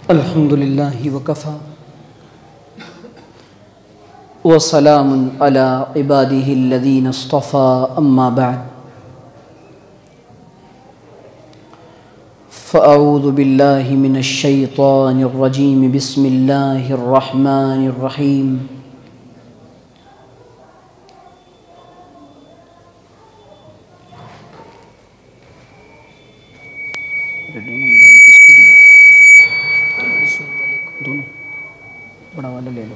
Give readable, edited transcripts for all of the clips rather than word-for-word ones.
الحمد للہ وکفی وسلام علی عبادہ الذین اصطفى اما بعد فاعوذ باللہ من الشیطان الرجیم بسم اللہ الرحمن الرحیم بڑا والا لے لو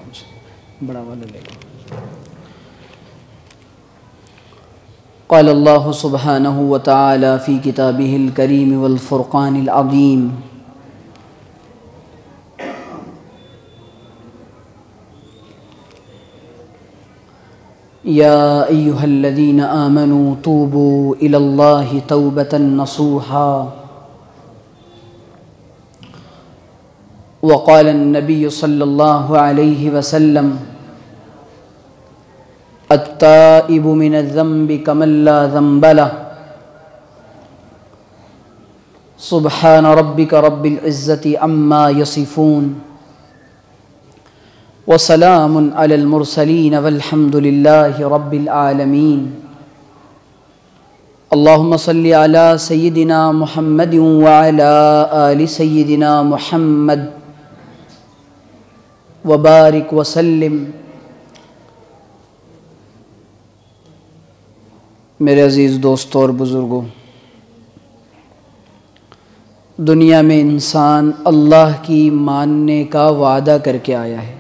بڑا والا لے لو۔ قال اللہ سبحانہ وتعالی فی کتابہ الکریم والفرقان العظیم یا ایہا الذین آمنوا توبوا الی اللہ توبۃ نصوحا۔ وقال النبی صلی اللہ علیہ وسلم التائب من الذنب کمن لا ذنب له۔ سبحان ربک رب العزۃ عما یصفون وسلام علی المرسلین والحمد للہ رب العالمین۔ اللہم صلی علی سیدنا محمد وعلی آل سیدنا محمد وبارک وسلم۔ میرے عزیز دوستوں اور بزرگوں، دنیا میں انسان اللہ کی ماننے کا وعدہ کر کے آیا ہے۔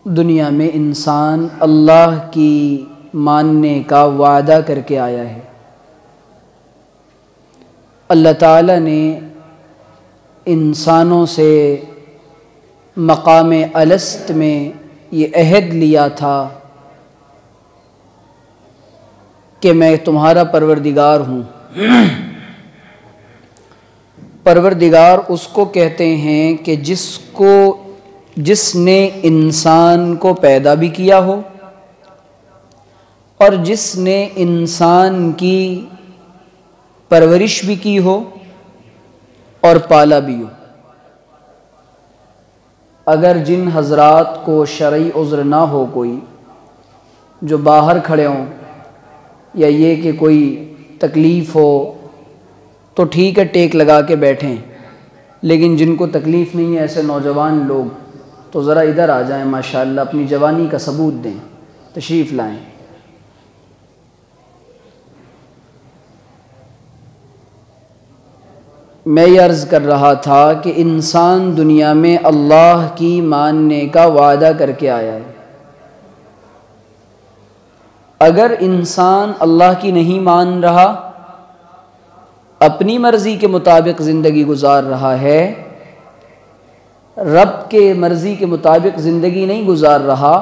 دنیا میں انسان اللہ کی ماننے کا وعدہ کر کے آیا ہے۔ اللہ تعالیٰ نے انسانوں سے مقام الست میں یہ عہد لیا تھا کہ میں تمہارا پروردگار ہوں۔ پروردگار اس کو کہتے ہیں کہ جس نے انسان کو پیدا بھی کیا ہو اور جس نے انسان کی پرورش بھی کی ہو اور پالا بھی ہو۔ اگر جن حضرات کو شرعی عذر نہ ہو کوئی، جو باہر کھڑے ہوں، یا یہ کہ کوئی تکلیف ہو تو ٹھیک ہے ٹیک لگا کے بیٹھیں، لیکن جن کو تکلیف نہیں ہے ایسے نوجوان لوگ تو ذرا ادھر آ جائیں، ماشاءاللہ اپنی جوانی کا ثبوت دیں، تشریف لائیں۔ میں یہ عرض کر رہا تھا کہ انسان دنیا میں اللہ کی ماننے کا وعدہ کر کے آیا ہے۔ اگر انسان اللہ کی نہیں مان رہا، اپنی مرضی کے مطابق زندگی گزار رہا ہے، رب کے مرضی کے مطابق زندگی نہیں گزار رہا،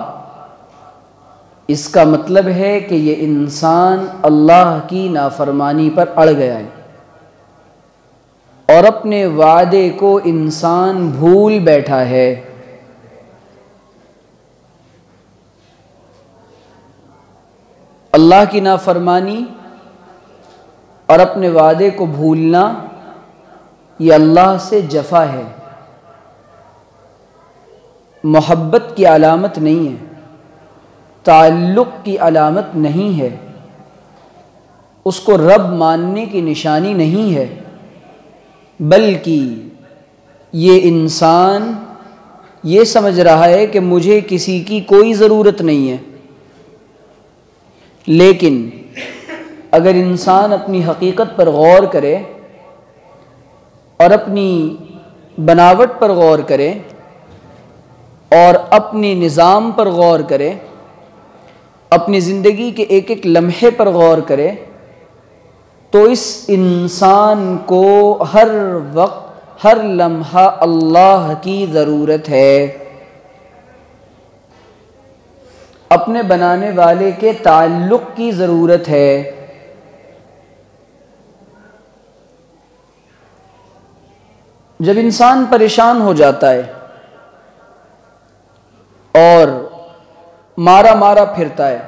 اس کا مطلب ہے کہ یہ انسان اللہ کی نافرمانی پر اڑ گیا ہے اور اپنے وعدے کو انسان بھول بیٹھا ہے۔ اللہ کی نافرمانی اور اپنے وعدے کو بھولنا یہ اللہ سے جفا ہے، محبت کی علامت نہیں ہے، تعلق کی علامت نہیں ہے، اس کو رب ماننے کی نشانی نہیں ہے، بلکہ یہ انسان یہ سمجھ رہا ہے کہ مجھے کسی کی کوئی ضرورت نہیں ہے۔ لیکن اگر انسان اپنی حقیقت پر غور کرے اور اپنی بناوٹ پر غور کرے اور اپنی نظام پر غور کرے، اپنی زندگی کے ایک ایک لمحے پر غور کرے، تو اس انسان کو ہر وقت ہر لمحہ اللہ کی ضرورت ہے، اپنے بنانے والے کے تعلق کی ضرورت ہے۔ جب انسان پریشان ہو جاتا ہے اور مارا مارا پھرتا ہے،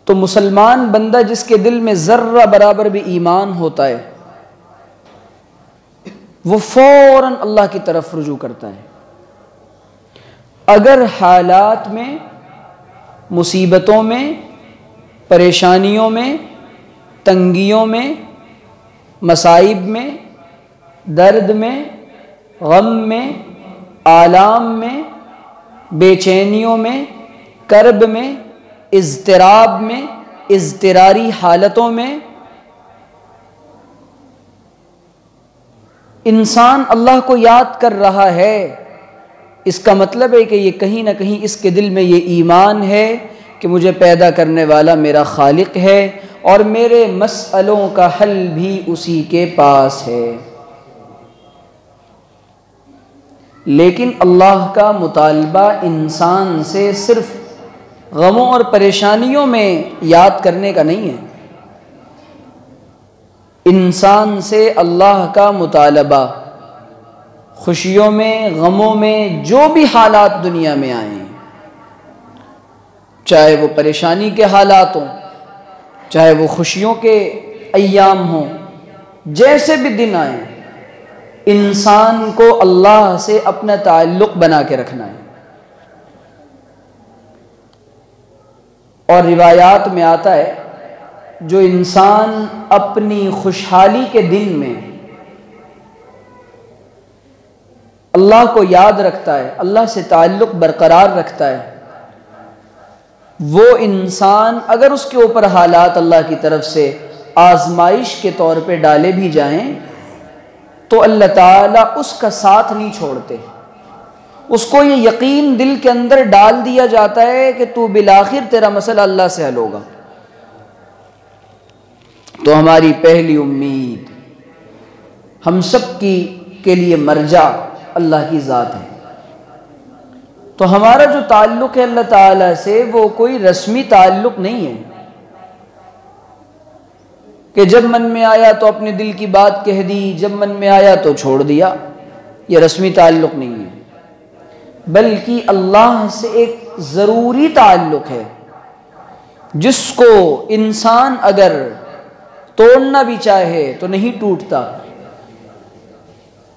تو مسلمان بندہ جس کے دل میں ذرہ برابر بھی ایمان ہوتا ہے وہ فوراً اللہ کی طرف رجوع کرتا ہے۔ اگر حالات میں، مصیبتوں میں، پریشانیوں میں، تنگیوں میں، مصائب میں، درد میں، غم میں، آلام میں، بے چینیوں میں، کرب میں، اضطراب میں، اضطراری حالتوں میں انسان اللہ کو یاد کر رہا ہے، اس کا مطلب ہے کہ یہ کہیں نہ کہیں اس کے دل میں یہ ایمان ہے کہ مجھے پیدا کرنے والا میرا خالق ہے اور میرے مسئلوں کا حل بھی اسی کے پاس ہے۔ لیکن اللہ کا مطالبہ انسان سے صرف غموں اور پریشانیوں میں یاد کرنے کا نہیں ہے، انسان سے اللہ کا مطالبہ خوشیوں میں، غموں میں، جو بھی حالات دنیا میں آئیں، چاہے وہ پریشانی کے حالات ہوں، چاہے وہ خوشیوں کے ایام ہوں، جیسے بھی دن آئیں، انسان کو اللہ سے اپنا تعلق بنا کے رکھنا ہے۔ اور روایات میں آتا ہے جو انسان اپنی خوشحالی کے دن میں اللہ کو یاد رکھتا ہے، اللہ سے تعلق برقرار رکھتا ہے، وہ انسان اگر اس کے اوپر حالات اللہ کی طرف سے آزمائش کے طور پہ ڈالے بھی جائیں تو اللہ تعالیٰ اس کا ساتھ نہیں چھوڑتے، اس کو یہ یقین دل کے اندر ڈال دیا جاتا ہے کہ تو بالآخر تیرا مسئلہ اللہ سے حل ہوگا۔ تو ہماری پہلی امید ہم سب کے لیے مرجع اللہ کی ذات ہے۔ تو ہمارا جو تعلق ہے اللہ تعالیٰ سے وہ کوئی رسمی تعلق نہیں ہے کہ جب من میں آیا تو اپنے دل کی بات کہہ دی، جب من میں آیا تو چھوڑ دیا، یہ رسمی تعلق نہیں ہے، بلکہ اللہ سے ایک ضروری تعلق ہے جس کو انسان اگر توڑنا بھی چاہے تو نہیں ٹوٹتا،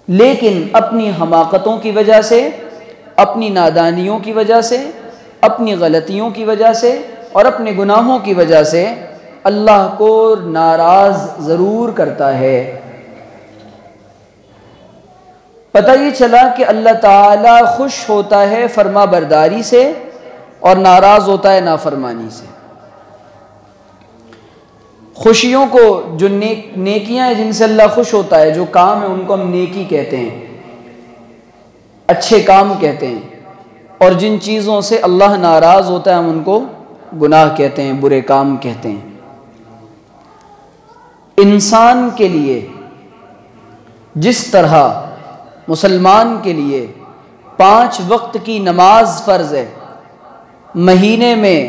لیکن اپنی حماقتوں کی وجہ سے، اپنی نادانیوں کی وجہ سے، اپنی غلطیوں کی وجہ سے اور اپنے گناہوں کی وجہ سے اللہ کو ناراض ضرور کرتا ہے۔ پتہ یہ چلا کہ اللہ تعالیٰ خوش ہوتا ہے فرما برداری سے اور ناراض ہوتا ہے نافرمانی سے۔ خوشیوں کو جو نیکیاں ہیں جن سے اللہ خوش ہوتا ہے، جو کام ہے ان کو ہم نیکی کہتے ہیں، اچھے کام کہتے ہیں، اور جن چیزوں سے اللہ ناراض ہوتا ہے ہم ان کو گناہ کہتے ہیں، برے کام کہتے ہیں۔ انسان کے لیے جس طرح مسلمان کے لیے 5 وقت کی نماز فرض ہے، مہینے میں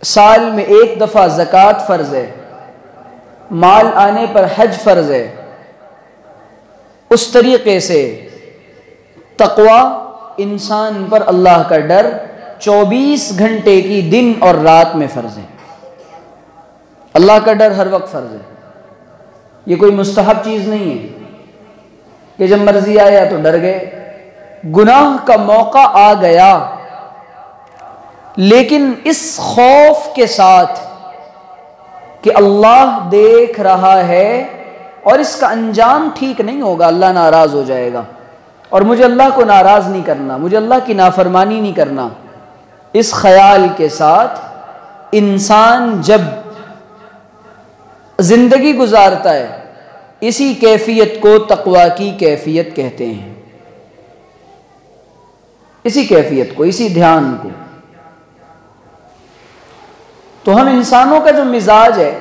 سال میں 1 دفعہ زکوٰۃ فرض ہے، مال آنے پر حج فرض ہے، اس طریقے سے تقوی انسان پر اللہ کا ڈر 24 گھنٹے کی دن اور رات میں فرض ہے۔ اللہ کا ڈر ہر وقت فرض ہے، یہ کوئی مستحب چیز نہیں ہے کہ جب مرضی آیا تو ڈر گئے۔ گناہ کا موقع آ گیا لیکن اس خوف کے ساتھ کہ اللہ دیکھ رہا ہے اور اس کا انجام ٹھیک نہیں ہوگا، اللہ ناراض ہو جائے گا اور مجھے اللہ کو ناراض نہیں کرنا، مجھے اللہ کی نافرمانی نہیں کرنا، اس خیال کے ساتھ انسان جب زندگی گزارتا ہے اسی کیفیت کو تقویٰ کی کیفیت کہتے ہیں، اسی کیفیت کو، اسی دھیان کو۔ تو ہم انسانوں کا جو مزاج ہے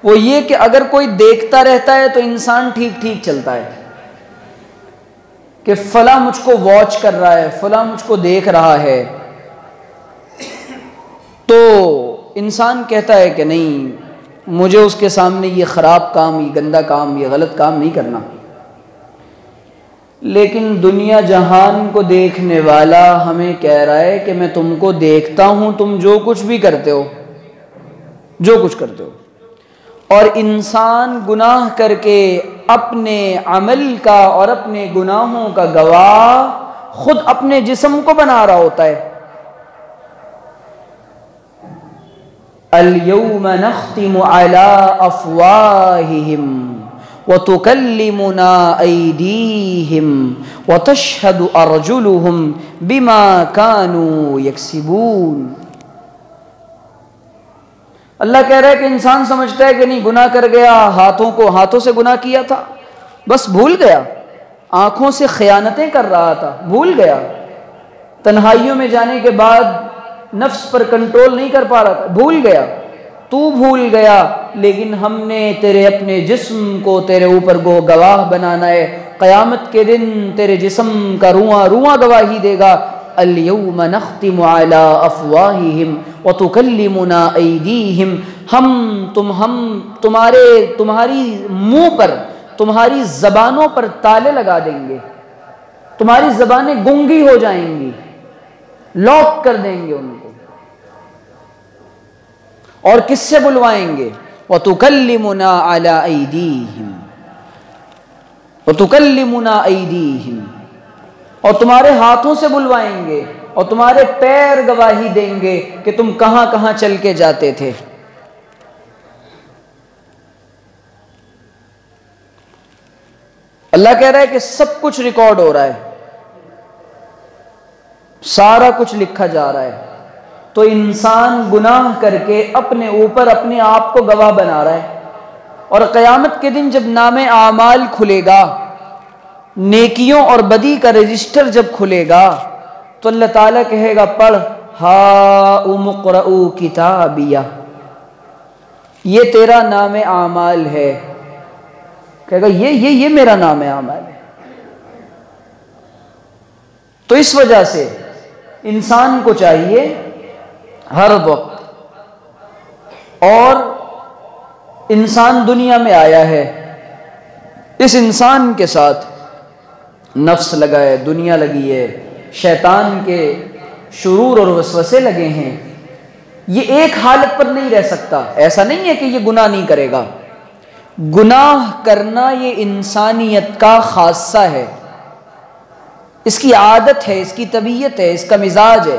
وہ یہ کہ اگر کوئی دیکھتا رہتا ہے تو انسان ٹھیک ٹھیک چلتا ہے کہ فلاں مجھ کو واچ کر رہا ہے، فلاں مجھ کو دیکھ رہا ہے، تو انسان کہتا ہے کہ نہیں، مجھے اس کے سامنے یہ خراب کام، یہ گندا کام، یہ غلط کام نہیں کرنا۔ لیکن دنیا جہان کو دیکھنے والا ہمیں کہہ رہا ہے کہ میں تم کو دیکھتا ہوں، تم جو کچھ بھی کرتے ہو، جو کچھ کرتے ہو. اور انسان گناہ کر کے اپنے عمل کا اور اپنے گناہوں کا گواہ خود اپنے جسم کو بنا رہا ہوتا ہے. اليوم نختم على افواہہم وتکلمنا ایدیہم وتشہد ارجلہم بما كانوا یکسبون. اللہ کہہ رہا ہے کہ انسان سمجھتا ہے کہ نہیں، گناہ کر گیا، ہاتھوں سے گناہ کیا تھا، بس بھول گیا. آنکھوں سے خیانتیں کر رہا تھا، بھول گیا. تنہائیوں میں جانے کے بعد نفس پر کنٹرول نہیں کر پا رہا تھا، بھول گیا. تو بھول گیا، لیکن ہم نے تیرے اپنے جسم کو تیرے اوپر گواہ بنانا ہے. قیامت کے دن تیرے جسم کا رواں رواں گواہی دے گا. اليوم نختم على افواہہم وتکلمنا ایدیہم. ہم تمہاری منہ پر، تمہاری زبانوں پر تالے لگا دیں گے، تمہاری زبانیں گنگی ہو جائیں گی، لاک کر دیں گے ان کو. اور کس سے بلوائیں گے؟ وَتُكَلِّمُنَا عَلَىٰ أَيْدِيهِمْ، وَتُكَلِّمُنَا أَيْدِيهِمْ، اور تمہارے ہاتھوں سے بلوائیں گے، اور تمہارے پیر گواہی دیں گے کہ تم کہاں کہاں چل کے جاتے تھے. اللہ کہہ رہا ہے کہ سب کچھ ریکارڈ ہو رہا ہے، سارا کچھ لکھا جا رہا ہے. تو انسان گناہ کر کے اپنے اوپر اپنے آپ کو گواہ بنا رہا ہے. اور قیامت کے دن جب نام اعمال کھلے گا، نیکیوں اور بدی کا رجسٹر جب کھلے گا، تو اللہ تعالیٰ کہے گا پڑھ ہاؤم اقرؤوا کتابیہ، یہ تیرا نام اعمال ہے. کہے گا یہ میرا نام اعمال ہے. تو اس وجہ سے انسان کو چاہیے ہر وقت، اور انسان دنیا میں آیا ہے، اس انسان کے ساتھ نفس لگا ہے، دنیا لگی ہے، شیطان کے شرور اور وسوسے لگے ہیں. یہ ایک حالت پر نہیں رہ سکتا. ایسا نہیں ہے کہ یہ گناہ نہیں کرے گا. گناہ کرنا یہ انسانیت کا خاصہ ہے، اس کی عادت ہے، اس کی طبیعت ہے، اس کا مزاج ہے.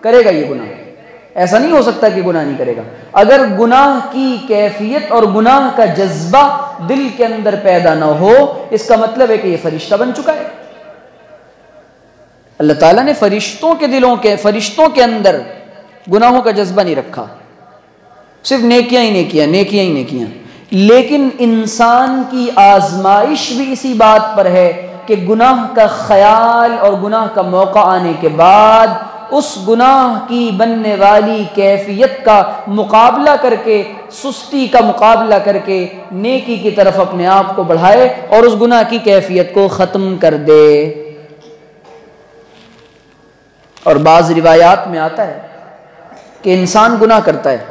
کرے گا یہ گناہ، ایسا نہیں ہو سکتا کہ گناہ نہیں کرے گا. اگر گناہ کی کیفیت اور گناہ کا جذبہ دل کے اندر پیدا نہ ہو، اس کا مطلب ہے کہ یہ فرشتہ بن چکا ہے. اللہ تعالیٰ نے فرشتوں کے اندر گناہوں کا جذبہ نہیں رکھا، صرف نیکیاں ہی نیکیاں. لیکن انسان کی آزمائش بھی اسی بات پر ہے کہ گناہ کا خیال اور گناہ کا موقع آنے کے بعد اس گناہ کی بننے والی کیفیت کا مقابلہ کر کے، سستی کا مقابلہ کر کے نیکی کی طرف اپنے آپ کو بڑھائے اور اس گناہ کی کیفیت کو ختم کر دے. اور بعض روایات میں آتا ہے کہ انسان گناہ کرتا ہے،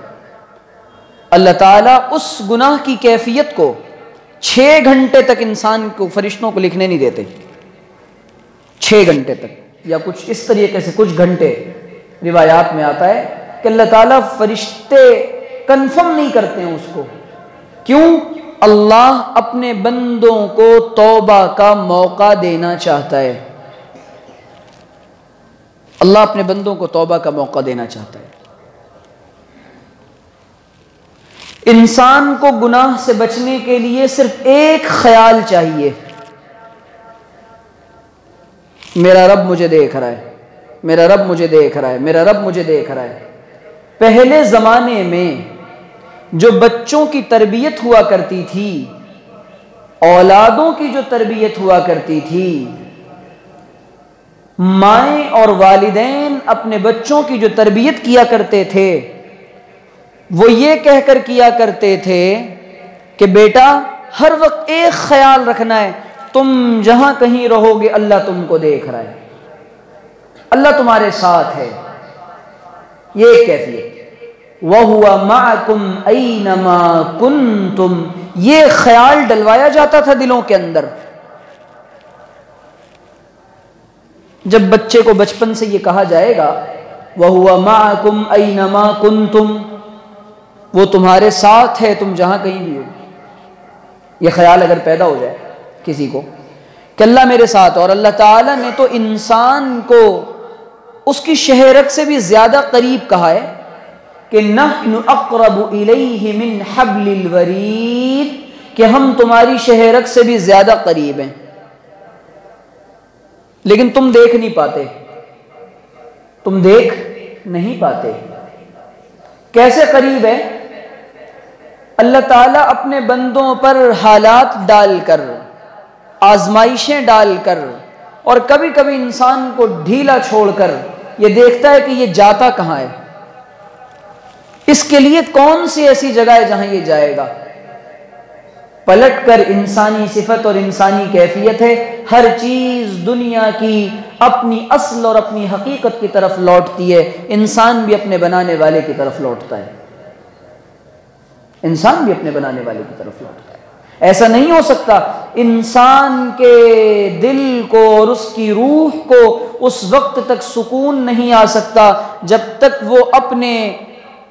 اللہ تعالیٰ اس گناہ کی کیفیت کو 6 گھنٹے تک انسان کو، فرشتوں کو لکھنے نہیں دیتے. 6 گھنٹے تک، یا کچھ اس طریقے سے کچھ گھنٹے روایات میں آتا ہے کہ اللہ تعالیٰ فرشتے کنفرم نہیں کرتے ہیں اس کو. کیوں؟ اللہ اپنے بندوں کو توبہ کا موقع دینا چاہتا ہے. اللہ اپنے بندوں کو توبہ کا موقع دینا چاہتا ہے. انسان کو گناہ سے بچنے کے لیے صرف ایک خیال چاہیے، میرا رب مجھے دیکھ رہا ہے، میرا رب مجھے دیکھ رہا ہے، میرا رب مجھے دیکھ رہا ہے. پہلے زمانے میں جو بچوں کی تربیت ہوا کرتی تھی، اولادوں کی جو تربیت ہوا کرتی تھی، مائیں اور والدین اپنے بچوں کی جو تربیت کیا کرتے تھے، وہ یہ کہہ کر کیا کرتے تھے کہ بیٹا ہر وقت ایک خیال رکھنا ہے، تم جہاں کہیں رہو گے اللہ تم کو دیکھ رہا ہے، اللہ تمہارے ساتھ ہے. یہ ایک کیفیت، وَهُوَ مَعَكُمْ أَيْنَمَا كُنْتُمْ، یہ خیال ڈلوایا جاتا تھا دلوں کے اندر. جب بچے کو بچپن سے یہ کہا جائے گا وَهُوَ مَعَكُمْ أَيْنَمَا كُنْتُمْ، وہ تمہارے ساتھ ہے تم جہاں کہیں بھی ہو، یہ خیال اگر پیدا ہو جائے کسی کو کہ اللہ میرے ساتھ، اور اللہ تعالیٰ نے تو انسان کو اس کی شہرت سے بھی زیادہ قریب کہا ہے کہ نحن اقرب الیہ من حبل الورید، کہ ہم تمہاری شہرت سے بھی زیادہ قریب ہیں، لیکن تم دیکھ نہیں پاتے، تم دیکھ نہیں پاتے۔ کیسے قریب ہے؟ اللہ تعالیٰ اپنے بندوں پر حالات ڈال کر، آزمائشیں ڈال کر، اور کبھی کبھی انسان کو ڈھیلا چھوڑ کر یہ دیکھتا ہے کہ یہ جاتا کہاں ہے، اس کے لیے کون سی ایسی جگہ ہے جہاں یہ جائے گا۔ پلٹ کر انسانی صفت اور انسانی کیفیت ہے، ہر چیز دنیا کی اپنی اصل اور اپنی حقیقت کی طرف لوٹتی ہے، انسان بھی اپنے بنانے والے کی طرف لوٹتا ہے، انسان بھی اپنے بنانے والے کی طرف لوٹتا ہے۔ ایسا نہیں ہو سکتا انسان کے دل کو اور اس کی روح کو اس وقت تک سکون نہیں آ سکتا جب تک وہ اپنے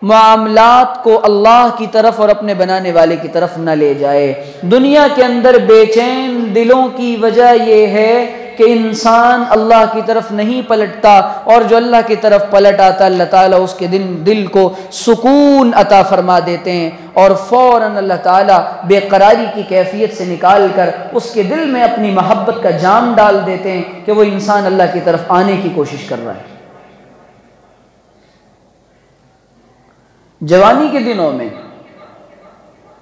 معاملات کو اللہ کی طرف اور اپنے بنانے والے کی طرف نہ لے جائے۔ دنیا کے اندر بے چین دلوں کی وجہ یہ ہے کہ انسان اللہ کی طرف نہیں پلٹتا، اور جو اللہ کی طرف پلٹ آتا اللہ تعالیٰ اس کے دل کو سکون عطا فرما دیتے ہیں، اور فوراً اللہ تعالیٰ بے قراری کی کیفیت سے نکال کر اس کے دل میں اپنی محبت کا جام ڈال دیتے ہیں کہ وہ انسان اللہ کی طرف آنے کی کوشش کر رہا ہے۔ جوانی کے دنوں میں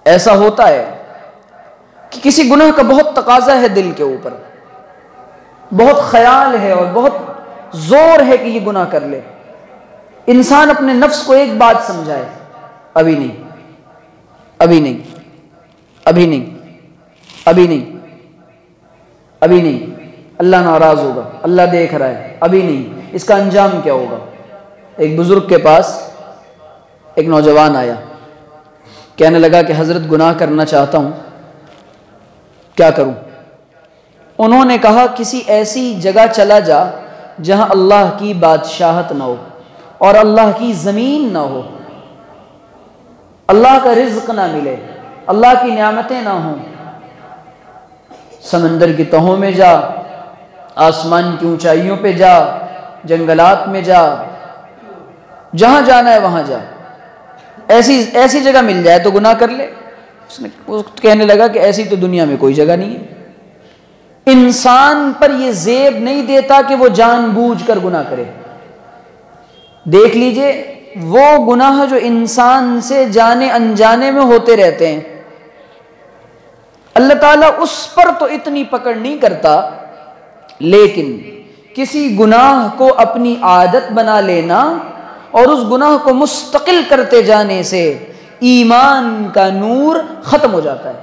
ایسا ہوتا ہے کہ کسی گناہ کا بہت تقاضا ہے دل کے اوپر، بہت خیال ہے اور بہت زور ہے کہ یہ گناہ کر لے، انسان اپنے نفس کو ایک بات سمجھائے، ابھی نہیں، ابھی نہیں، ابھی نہیں، ابھی نہیں، ابھی نہیں، اللہ ناراض ہوگا، اللہ دیکھ رہا ہے، ابھی نہیں۔ اس کا انجام کیا ہوگا؟ ایک بزرگ کے پاس ایک نوجوان آیا، کہنے لگا کہ حضرت گناہ کرنا چاہتا ہوں، کیا کروں؟ انہوں نے کہا کسی ایسی جگہ چلا جا جہاں اللہ کی بادشاہت نہ ہو اور اللہ کی زمین نہ ہو، اللہ کا رزق نہ ملے، اللہ کی نعمتیں نہ ہوں۔ سمندر کی تہوں میں جا، آسمان کی اونچائیوں پہ جا، جنگلات میں جا، جہاں جانا ہے وہاں جا، ایسی جگہ مل جائے تو گناہ کر لے۔ وہ کہنے لگا کہ ایسی تو دنیا میں کوئی جگہ نہیں ہے۔ انسان پر یہ زیب نہیں دیتا کہ وہ جان بوجھ کر گناہ کرے۔ دیکھ لیجئے وہ گناہ جو انسان سے جانے انجانے میں ہوتے رہتے ہیں، اللہ تعالیٰ اس پر تو اتنی پکڑ نہیں کرتا، لیکن کسی گناہ کو اپنی عادت بنا لینا اور اس گناہ کو مستقل کرتے جانے سے ایمان کا نور ختم ہو جاتا ہے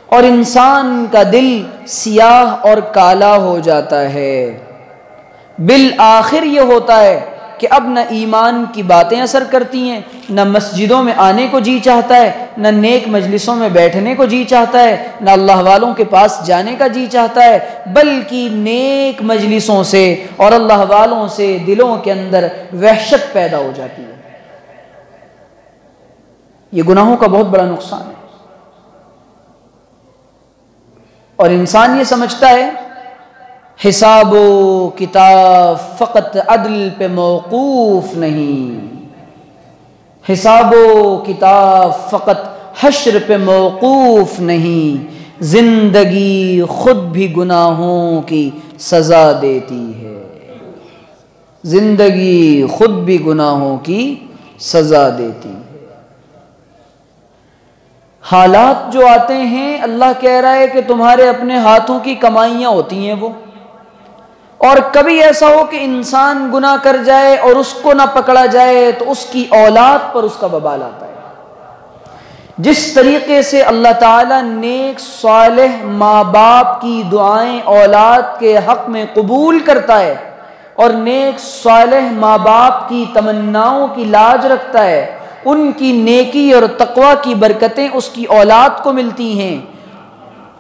اور انسان کا دل سیاہ اور کالا ہو جاتا ہے۔ بالآخر یہ ہوتا ہے کہ اب نہ ایمان کی باتیں اثر کرتی ہیں، نہ مسجدوں میں آنے کو جی چاہتا ہے، نہ نیک مجلسوں میں بیٹھنے کو جی چاہتا ہے، نہ اللہ والوں کے پاس جانے کا جی چاہتا ہے، بلکہ نیک مجلسوں سے اور اللہ والوں سے دلوں کے اندر وحشت پیدا ہو جاتی ہے۔ یہ گناہوں کا بہت بڑا نقصان ہے، اور انسان یہ سمجھتا ہے حساب و کتاب فقط عدل پہ موقوف نہیں، حساب و کتاب فقط حشر پہ موقوف نہیں، زندگی خود بھی گناہوں کی سزا دیتی ہے، زندگی خود بھی گناہوں کی سزا دیتی ہے۔ حالات جو آتے ہیں اللہ کہہ رہا ہے کہ تمہارے اپنے ہاتھوں کی کمائیاں ہوتی ہیں وہ، اور کبھی ایسا ہو کہ انسان گناہ کر جائے اور اس کو نہ پکڑا جائے تو اس کی اولاد پر اس کا وبال آتا ہے۔ جس طریقے سے اللہ تعالیٰ نیک صالح ماں باپ کی دعائیں اولاد کے حق میں قبول کرتا ہے اور نیک صالح ماں باپ کی تمناؤں کی لاج رکھتا ہے، ان کی نیکی اور تقوی کی برکتیں اس کی اولاد کو ملتی ہیں،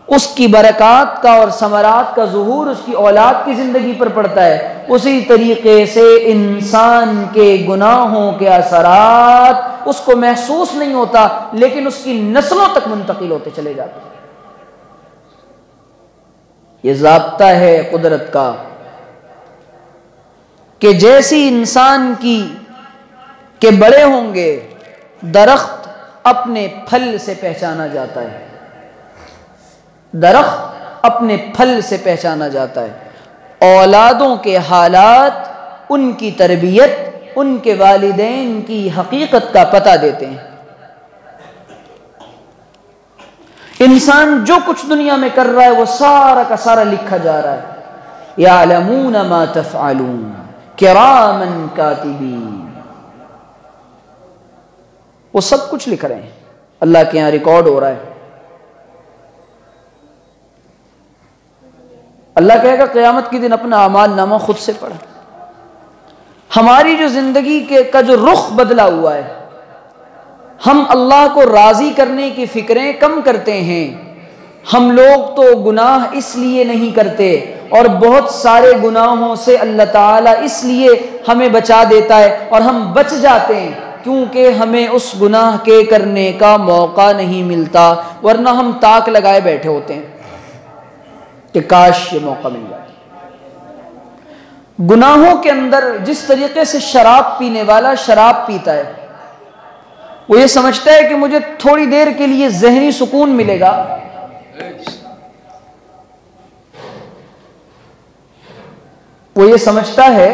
اس کی برکات کا اور ثمرات کا ظہور اس کی اولاد کی زندگی پر پڑتا ہے، اسی طریقے سے انسان کے گناہوں کے اثرات اس کو محسوس نہیں ہوتا، لیکن اس کی نسلوں تک منتقل ہوتے چلے جاتے ہیں۔ یہ ضابطہ ہے قدرت کا کہ جیسی انسان کی کہ بڑے ہوں گے، درخت اپنے پھل سے پہچانا جاتا ہے، درخت اپنے پھل سے پہچانا جاتا ہے، اولادوں کے حالات، ان کی تربیت، ان کے والدین کی حقیقت کا پتہ دیتے ہیں۔ انسان جو کچھ دنیا میں کر رہا ہے وہ سارا کا سارا لکھا جا رہا ہے، یعلمون ما تفعلون کراما کاتبین، وہ سب کچھ لکھ رہے ہیں، اللہ کے یہاں ریکارڈ ہو رہا ہے۔ اللہ کہے گا قیامت کے دن اپنا اعمال نامہ خود سے پڑھ۔ ہماری جو زندگی کا جو رخ بدلا ہوا ہے، ہم اللہ کو راضی کرنے کی فکریں کم کرتے ہیں۔ ہم لوگ تو گناہ اس لیے نہیں کرتے، اور بہت سارے گناہوں سے اللہ تعالیٰ اس لیے ہمیں بچا دیتا ہے اور ہم بچ جاتے ہیں کیونکہ ہمیں اس گناہ کے کرنے کا موقع نہیں ملتا، ورنہ ہم تاک لگائے بیٹھے ہوتے ہیں کہ کاش یہ موقع مل جائے۔ گناہوں کے اندر جس طریقے سے شراب پینے والا شراب پیتا ہے، وہ یہ سمجھتا ہے کہ مجھے تھوڑی دیر کے لیے ذہنی سکون ملے گا، وہ یہ سمجھتا ہے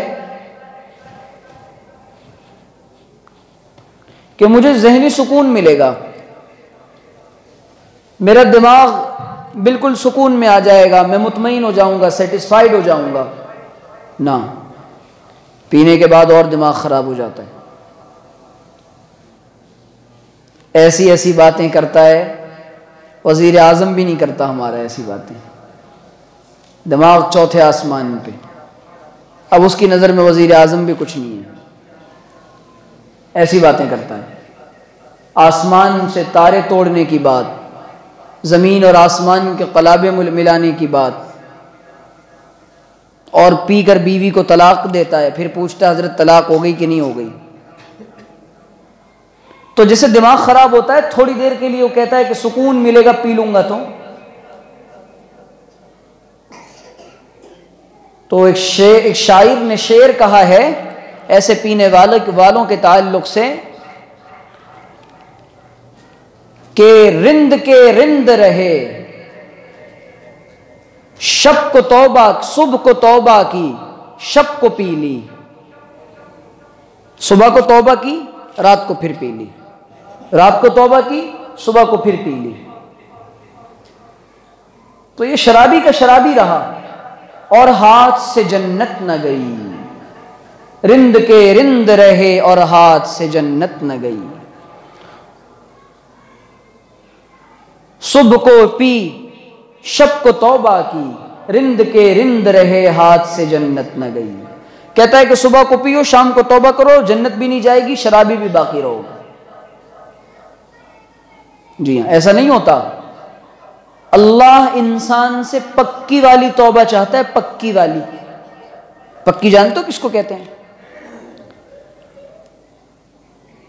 کہ مجھے ذہنی سکون ملے گا، میرا دماغ بالکل سکون میں آ جائے گا، میں مطمئن ہو جاؤں گا، سیٹسفائیڈ ہو جاؤں گا۔ نہ، پینے کے بعد اور دماغ خراب ہو جاتا ہے، ایسی ایسی باتیں کرتا ہے، وزیر اعظم بھی نہیں کرتا ہمارا ایسی باتیں، دماغ چوتھے آسمان پہ، اب اس کی نظر میں وزیر اعظم بھی کچھ نہیں ہے، ایسی باتیں کرتا ہے۔ آسمان سے تارے توڑنے کی بات، زمین اور آسمان کے قلابے ملانے کی بات، اور پی کر بیوی کو طلاق دیتا ہے، پھر پوچھتا ہے حضرت طلاق ہو گئی کہ نہیں ہو گئی؟ تو جسے دماغ خراب ہوتا ہے تھوڑی دیر کے لیے وہ کہتا ہے کہ سکون ملے گا پی لوں گا تو ایک شاعر نے شعر کہا ہے ایسے پینے والوں کے تعلق سے کہ رند کے رند رہے، شب کو توبہ، صبح کو توبہ کی، شب کو پی لی، صبح کو توبہ کی، رات کو پھر پی لی، رات کو توبہ کی، صبح کو پھر پی لی۔ تو یہ شرابی کا شرابی رہا اور ہاتھ سے جنت نہ گئی، رند کے رند رہے اور ہاتھ سے جنت نہ گئی، صبح کو پی، شب کو توبہ کی، رند کے رند رہے ہاتھ سے جنت نہ گئی۔ کہتا ہے کہ صبح کو پیو، شام کو توبہ کرو، جنت بھی نہیں جائے گی، شرابی بھی باقی رہو گا۔ جی ہاں، ایسا نہیں ہوتا۔ اللہ انسان سے پکی والی توبہ چاہتا ہے، پکی والی۔ پکی جانتے ہو کس کو کہتے ہیں؟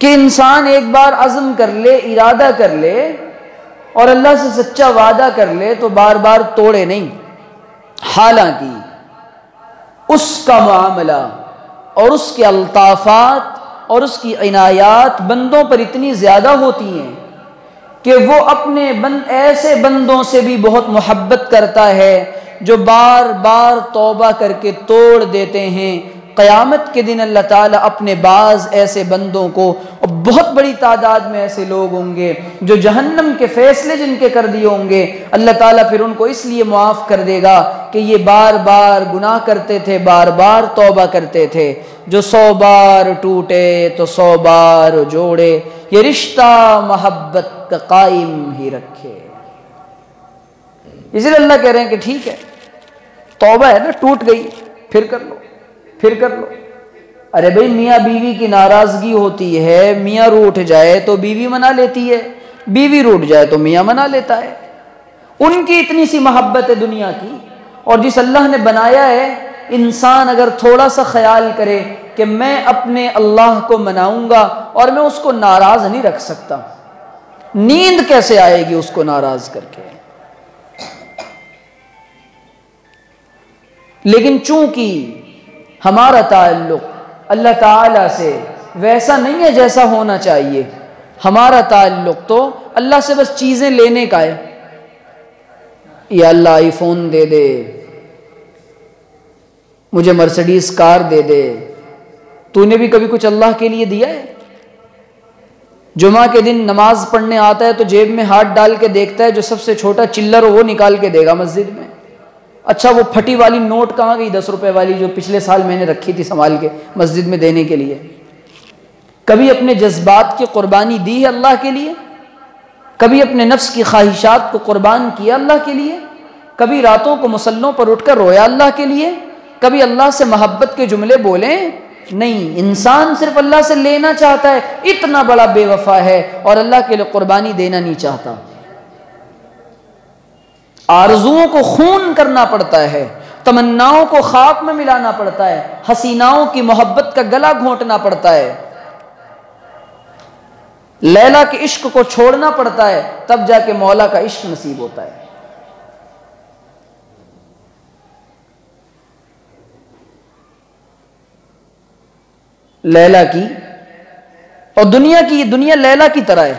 کہ انسان ایک بار عزم کر لے، ارادہ کر لے اور اللہ سے سچا وعدہ کر لے تو بار بار توڑے نہیں۔ حالانکہ اس کا معاملہ اور اس کے الطافات اور اس کی عنایات بندوں پر اتنی زیادہ ہوتی ہیں کہ وہ اپنے ایسے بندوں سے بھی بہت محبت کرتا ہے جو بار بار توبہ کر کے توڑ دیتے ہیں۔ قیامت کے دن اللہ تعالیٰ اپنے بعض ایسے بندوں کو، اور بہت بڑی تعداد میں ایسے لوگ ہوں گے جو جہنم کے فیصلے جن کے کر دیے ہوں گے، اللہ تعالیٰ پھر ان کو اس لیے معاف کر دے گا کہ یہ بار بار گناہ کرتے تھے، بار بار توبہ کرتے تھے۔ جو 100 بار ٹوٹے تو 100 بار جوڑے، یہ رشتہ محبت کا قائم ہی رکھے۔ اسی لیے اللہ کہہ رہے ہیں کہ ٹھیک ہے، توبہ ہے نا، ٹوٹ گئی، پھر کر لو، پھر کر لو۔ ارے بھئی میاں بیوی کی ناراضگی ہوتی ہے، میاں روٹھ جائے تو بیوی منا لیتی ہے، بیوی روٹھ جائے تو میاں منا لیتا ہے۔ ان کی اتنی سی محبت ہے دنیا کی، اور جس اللہ نے بنایا ہے، انسان اگر تھوڑا سا خیال کرے کہ میں اپنے اللہ کو مناؤں گا اور میں اس کو ناراض نہیں رکھ سکتا، نیند کیسے آئے گی اس کو ناراض کر کے؟ لیکن چونکہ ہمارا تعلق اللہ تعالیٰ سے ویسا نہیں ہے جیسا ہونا چاہیے، ہمارا تعلق تو اللہ سے بس چیزیں لینے کا ہے، یا اللہ آئی فون دے دے، مجھے مرسڈیز کار دے دے۔ تو نے بھی کبھی کچھ اللہ کے لیے دیا ہے؟ جمعہ کے دن نماز پڑھنے آتا ہے تو جیب میں ہاتھ ڈال کے دیکھتا ہے، جو سب سے چھوٹا چلر ہو وہ نکال کے دے گا مسجد میں۔ اچھا وہ پھٹی والی نوٹ کہاں گئی 10 روپے والی جو پچھلے سال میں نے رکھی تھی سنبھال کے مسجد میں دینے کے لیے؟ کبھی اپنے جذبات کی قربانی دی ہے اللہ کے لیے؟ کبھی اپنے نفس کی خواہشات کو قربان کیا اللہ کے لیے؟ کبھی راتوں کو مصلوں پر اٹھ کر رویا اللہ کے لیے؟ کبھی اللہ سے محبت کے جملے بولیں؟ نہیں، انسان صرف اللہ سے لینا چاہتا ہے، اتنا بڑا بے وفا ہے، اور اللہ کے لیے قربانی دینا نہیں چاہتا۔ آرزوؤں کو خون کرنا پڑتا ہے، تمناؤں کو خاک میں ملانا پڑتا ہے، حسیناؤں کی محبت کا گلا گھونٹنا پڑتا ہے، لیلا کے عشق کو چھوڑنا پڑتا ہے، تب جا کے مولا کا عشق نصیب ہوتا ہے۔ لیلا کی اور دنیا کی، یہ دنیا لیلا کی طرح ہے،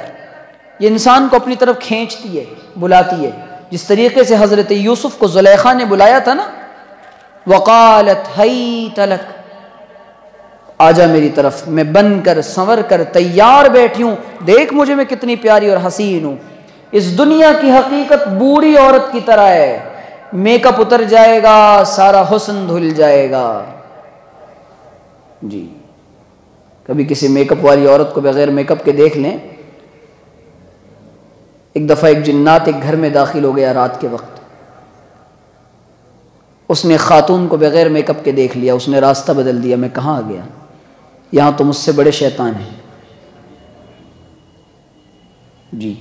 یہ انسان کو اپنی طرف کھینچتی ہے، بلاتی ہے، جس طریقے سے حضرت یوسف کو زلیخا نے بلایا تھا نا، وقالت حیت لک، آجا میری طرف، میں بن کر سنور کر تیار بیٹھی ہوں، دیکھ مجھے میں کتنی پیاری اور حسین ہوں۔ اس دنیا کی حقیقت بوڑھی عورت کی طرح ہے، میک اپ اتر جائے گا، سارا حسن دھل جائے گا۔ جی، کبھی کسی میک اپ والی عورت کو بغیر میک اپ کے دیکھ لیں۔ ایک دفعہ ایک جنات ایک گھر میں داخل ہو گیا رات کے وقت، اس نے خاتون کو بغیر میک اپ کے دیکھ لیا، اس نے راستہ بدل دیا، میں کہاں آ گیا، یہاں تو مجھ سے بڑے شیطان ہیں۔ جی،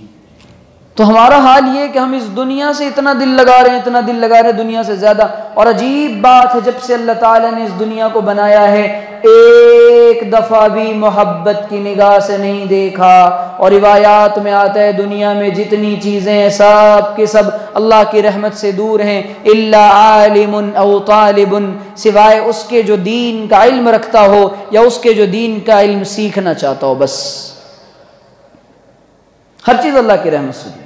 تو ہمارا حال یہ ہے کہ ہم اس دنیا سے اتنا دل لگا رہے ہیں، اتنا دل لگا رہے ہیں دنیا سے زیادہ، اور عجیب بات ہے جب سے اللہ تعالیٰ نے اس دنیا کو بنایا ہے ایک دفعہ بھی محبت کی نگاہ سے نہیں دیکھا، اور روایات میں آتا ہے دنیا میں جتنی چیزیں ہیں سب کے سب اللہ کی رحمت سے دور ہیں، الا عالم او طالب، سوائے اس کے جو دین کا علم رکھتا ہو یا اس کے جو دین کا علم سیکھنا چاہتا ہو، بس ہر چیز اللہ کی رحمت سے دور۔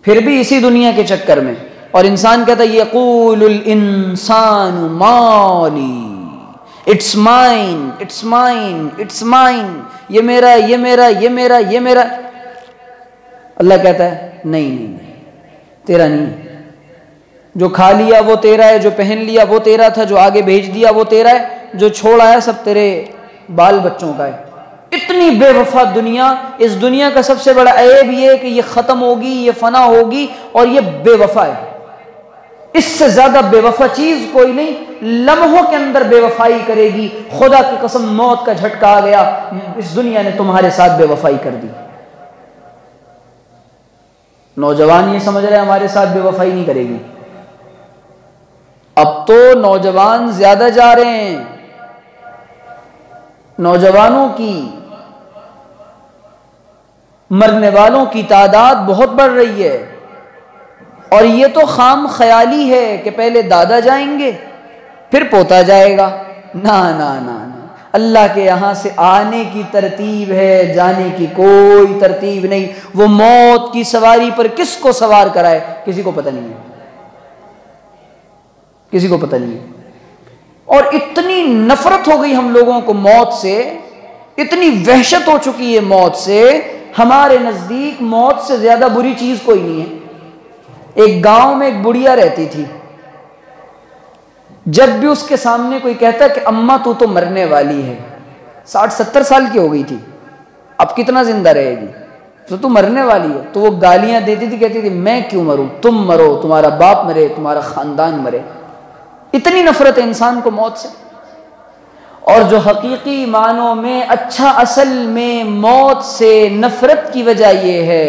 پھر بھی اسی دنیا کے چکر میں، اور انسان کہتا ہے یقول الانسان مالی، it's mine it's mine it's mine, یہ میرا یہ میرا یہ میرا یہ میرا۔ اللہ کہتا ہے نہیں نہیں نہیں، تیرا نہیں، جو کھا لیا وہ تیرا ہے، جو پہن لیا وہ تیرا تھا، جو آگے بھیج دیا وہ تیرا ہے، جو چھوڑ آیا سب تیرے بال بچوں کا ہے۔ اتنی بے وفا دنیا، اس دنیا کا سب سے بڑا عیب یہ ہے کہ یہ ختم ہوگی، یہ فنا ہوگی، اور یہ بے وفا ہے۔ اس سے زیادہ بے وفا چیز کوئی نہیں، لمحوں کے اندر بے وفائی کرے گی۔ خدا کی قسم موت کا جھٹکا آ گیا، اس دنیا نے تمہارے ساتھ بے وفائی کر دی۔ نوجوان یہ سمجھ رہے ہمارے ساتھ بے وفائی نہیں کرے گی، اب تو نوجوان زیادہ جا رہے ہیں، نوجوانوں کی مرنے والوں کی تعداد بہت بڑھ رہی ہے، اور یہ تو خام خیالی ہے کہ پہلے دادا جائیں گے پھر پوتا جائے گا۔ نا نا نا نا، اللہ کے یہاں سے آنے کی ترتیب ہے، جانے کی کوئی ترتیب نہیں۔ وہ موت کی سواری پر کس کو سوار کرائے کسی کو پتہ نہیں ہے، کسی کو پتہ نہیں ہے۔ اور اتنی نفرت ہو گئی ہم لوگوں کو موت سے، اتنی وحشت ہو چکی ہے موت سے، ہمارے نزدیک موت سے زیادہ بری چیز کوئی نہیں ہے۔ ایک گاؤں میں ایک بڑھیا رہتی تھی، جب بھی اس کے سامنے کوئی کہتا کہ اماں تو مرنے والی ہے، 60-70 سال کی ہو گئی تھی، اب کتنا زندہ رہے گی، تو مرنے والی ہے، تو وہ گالیاں دیتی تھی، کہتی تھی میں کیوں مروں، تم مرو، تمہارا باپ مرے، تمہارا خاندان مرے۔ اتنی نفرت ہے انسان کو موت سے۔ اور جو حقیقی معنوں میں اچھا اصل میں موت سے نفرت کی وجہ یہ ہے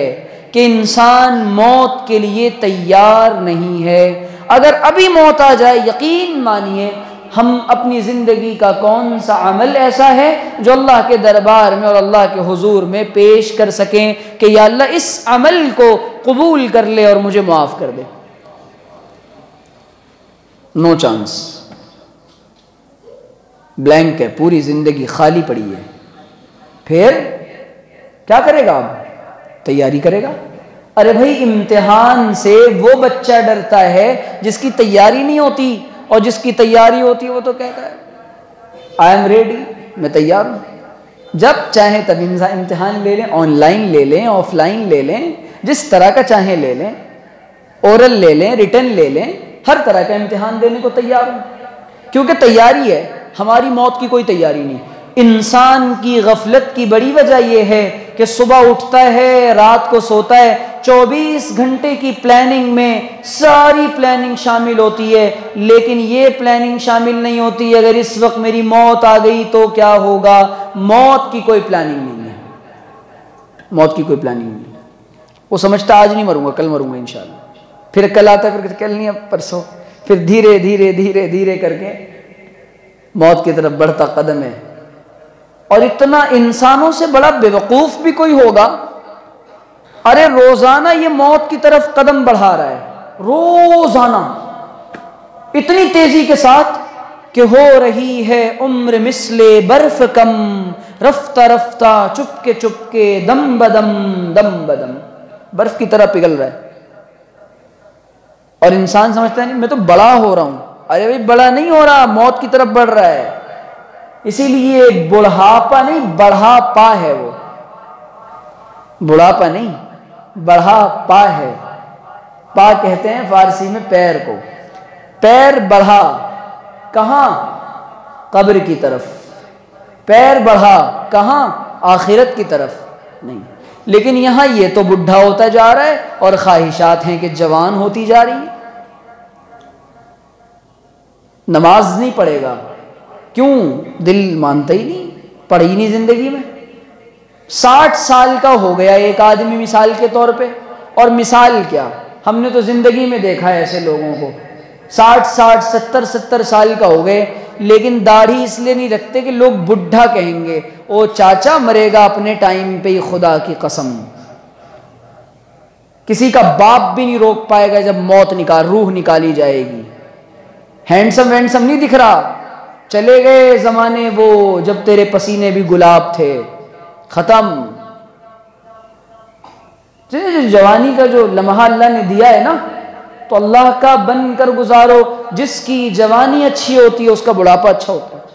کہ انسان موت کے لیے تیار نہیں ہے۔ اگر ابھی موت آ جائے، یقین مانیے ہم اپنی زندگی کا کون سا عمل ایسا ہے جو اللہ کے دربار میں اور اللہ کے حضور میں پیش کر سکیں کہ یا اللہ اس عمل کو قبول کر لے اور مجھے معاف کر دے؟ نو چانس، بلینک ہے، پوری زندگی خالی پڑی ہے۔ پھر کیا کرے گا؟ اب تیاری کرے گا۔ ارے بھائی امتحان سے وہ بچہ ڈرتا ہے جس کی تیاری نہیں ہوتی، اور جس کی تیاری ہوتی ہے وہ تو کہتا ہے آئی ایم ریڈی، میں تیار ہوں۔ جب چاہیں تب امتحان لے لیں، آن لائن لے لیں، آف لائن لے لیں، جس طرح کا چاہیں لے لیں، اورل لے لیں، ریٹن لے لیں، ہر طرح کا امتحان دینے کو تیار ہوں، کیونکہ تیاری ہے۔ ہماری موت کی کوئی تیاری نہیں۔ انسان کی غفلت کی بڑی وجہ یہ ہے کہ صبح اٹھتا ہے، رات کو سوتا ہے، 24 گھنٹے کی پلاننگ میں ساری پلاننگ شامل ہوتی ہے، لیکن یہ پلاننگ شامل نہیں ہوتی اگر اس وقت میری موت آ گئی تو کیا ہوگا۔ موت کی کوئی پلاننگ نہیں ہے، موت کی کوئی پلاننگ نہیں ہے۔ وہ سمجھتا آج نہیں مروں گا، کل مروں گا انشاءاللہ، پھر کل آتا ہے، پھر کل نہیں، اب پرسوں، پھر دھیرے دھیرے دھیرے دھیرے کر کے موت کی طرف بڑھتا قدم ہے۔ اور اتنا انسانوں سے بڑا بیوقوف بھی کوئی ہوگا؟ ارے روزانہ یہ موت کی طرف قدم بڑھا رہا ہے، روزانہ اتنی تیزی کے ساتھ کہ ہو رہی ہے عمر مثل برف کم، رفتہ رفتہ چپ کے دم بدم دم بدم، برف کی طرح پگھل رہا ہے۔ اور انسان سمجھتا ہے نہیں میں تو بڑا ہو رہا ہوں۔ ارے بھائی بڑا نہیں ہو رہا، موت کی طرف بڑھ رہا ہے۔ اسی لیے بڑھاپا نہیں، بڑھاپا ہے، وہ بڑھاپا نہیں، بڑھاپا ہے۔ پا کہتے ہیں فارسی میں پیر کو، پیر بڑھا کہاں؟ قبر کی طرف۔ پیر بڑھا کہاں؟ آخرت کی طرف نہیں۔ لیکن یہاں یہ تو بڈھا ہوتا جا رہا ہے اور خواہشات ہیں کہ جوان ہوتی جا رہی ہیں۔ نماز نہیں پڑھے گا، کیوں؟ دل مانتا ہی نہیں، پڑھی نہیں زندگی میں۔ 60 سال کا ہو گیا ایک آدمی مثال کے طور پہ، اور مثال کیا، ہم نے تو زندگی میں دیکھا ہے ایسے لوگوں کو 60 70 سال کا ہو گئے، لیکن داڑھی اس لیے نہیں رکھتے کہ لوگ بڈھا کہیں گے، او چاچا مرے گا اپنے ٹائم پہ ہی، خدا کی قسم۔ کسی کا باپ بھی نہیں روک پائے گا جب موت روح نکالی جائے گی۔ ہینڈسم وینڈسم نہیں دکھ رہا، چلے گئے زمانے وہ جب تیرے پسینے بھی گلاب تھے، ختم۔ جوانی کا جو لمحہ اللہ نے دیا ہے نا، تو اللہ کا بن کر گزارو۔ جس کی جوانی اچھی ہوتی ہے اس کا بڑھاپا اچھا ہوتا ہے۔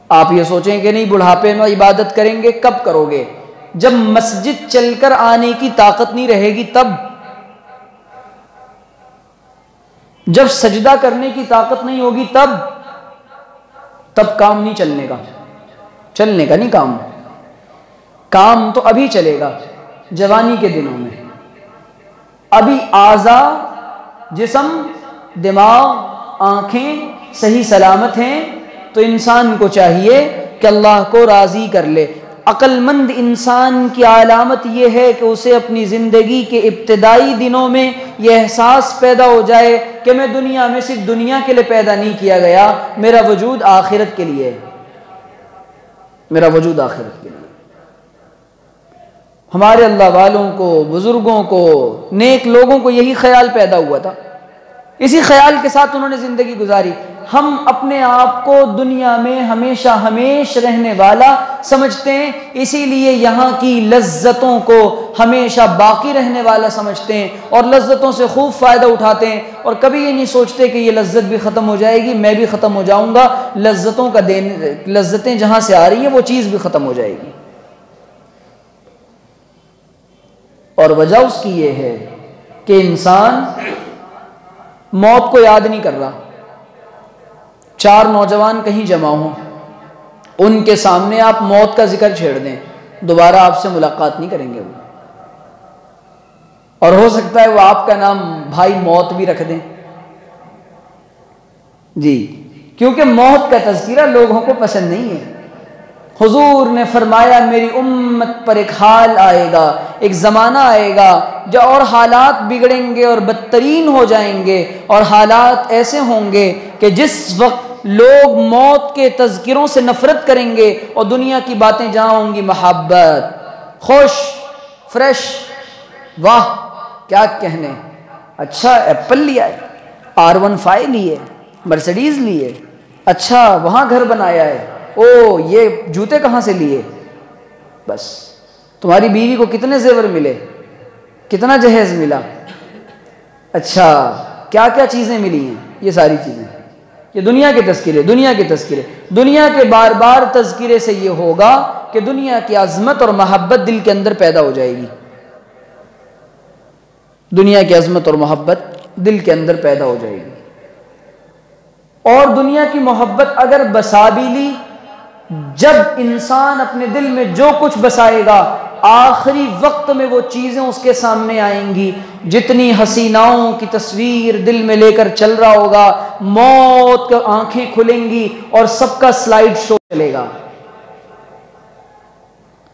آپ یہ سوچیں کہ نہیں بڑھاپے میں عبادت کریں گے، کب کرو گے؟ جب مسجد چل کر آنے کی طاقت نہیں رہے گی تب، جب سجدہ کرنے کی طاقت نہیں ہوگی تب کام نہیں چلنے کا، چلنے کا نہیں کام، کام تو ابھی چلے گا جوانی کے دنوں میں۔ ابھی اعضاء، جسم، دماغ، آنکھیں صحیح سلامت ہیں، تو انسان کو چاہیے کہ اللہ کو راضی کر لے۔ عقل مند انسان کی علامت یہ ہے کہ اسے اپنی زندگی کے ابتدائی دنوں میں یہ احساس پیدا ہو جائے کہ میں دنیا میں صرف دنیا کے لیے پیدا نہیں کیا گیا، میرا وجود آخرت کے لیے ہے، میرا وجود آخرت کے لیے۔ ہمارے اللہ والوں کو، بزرگوں کو، نیک لوگوں کو یہی خیال پیدا ہوا تھا، اسی خیال کے ساتھ انہوں نے زندگی گزاری۔ ہم اپنے آپ کو دنیا میں ہمیشہ ہمیش رہنے والا سمجھتے ہیں، اسی لیے یہاں کی لذتوں کو ہمیشہ باقی رہنے والا سمجھتے ہیں اور لذتوں سے خوب فائدہ اٹھاتے ہیں، اور کبھی یہ نہیں سوچتے کہ یہ لذت بھی ختم ہو جائے گی، میں بھی ختم ہو جاؤں گا، لذتوں کا لذتیں جہاں سے آ رہی ہیں وہ چیز بھی ختم ہو جائے گی۔ اور وجہ اس کی یہ ہے کہ انسان موت کو یاد نہیں کر رہا۔ 4 نوجوان کہیں جمع ہوں، ان کے سامنے آپ موت کا ذکر چھیڑ دیں، دوبارہ آپ سے ملاقات نہیں کریں گے وہ، اور ہو سکتا ہے وہ آپ کا نام بھائی موت بھی رکھ دیں۔ جی کیونکہ موت کا تذکرہ لوگوں کو پسند نہیں ہے۔ حضور نے فرمایا میری امت پر ایک حال آئے گا، ایک زمانہ آئے گا جو اور حالات بگڑیں گے اور بدترین ہو جائیں گے، اور حالات ایسے ہوں گے کہ جس وقت لوگ موت کے تذکروں سے نفرت کریں گے اور دنیا کی باتیں جہاں ہوں گی محبت، خوش، فریش، واہ کیا کہنے، اچھا ایپل لیا ہے، R15 لیے، مرسیڈیز لیے، اچھا وہاں گھر بنایا ہے، او یہ جوتے کہاں سے لیے، بس تمہاری بیوی کو کتنے زیور ملے، کتنا جہیز ملا، اچھا کیا کیا چیزیں ملی ہیں، یہ ساری چیزیں، یہ دنیا کے تذکرے، دنیا کے تذکرے، دنیا کے بار بار تذکرے سے یہ ہوگا کہ دنیا کی عظمت اور محبت دل کے اندر پیدا ہو جائے گی، دنیا کی عظمت اور محبت دل کے اندر پیدا ہو جائے گی۔ اور دنیا کی محبت اگر بسا بھی لی، جب انسان اپنے دل میں جو کچھ بسائے گا آخری وقت میں وہ چیزیں اس کے سامنے آئیں گی، جتنی حسیناؤں کی تصویر دل میں لے کر چل رہا ہوگا، موت کی آنکھیں کھلیں گی اور سب کا سلائیڈ شو چلے گا،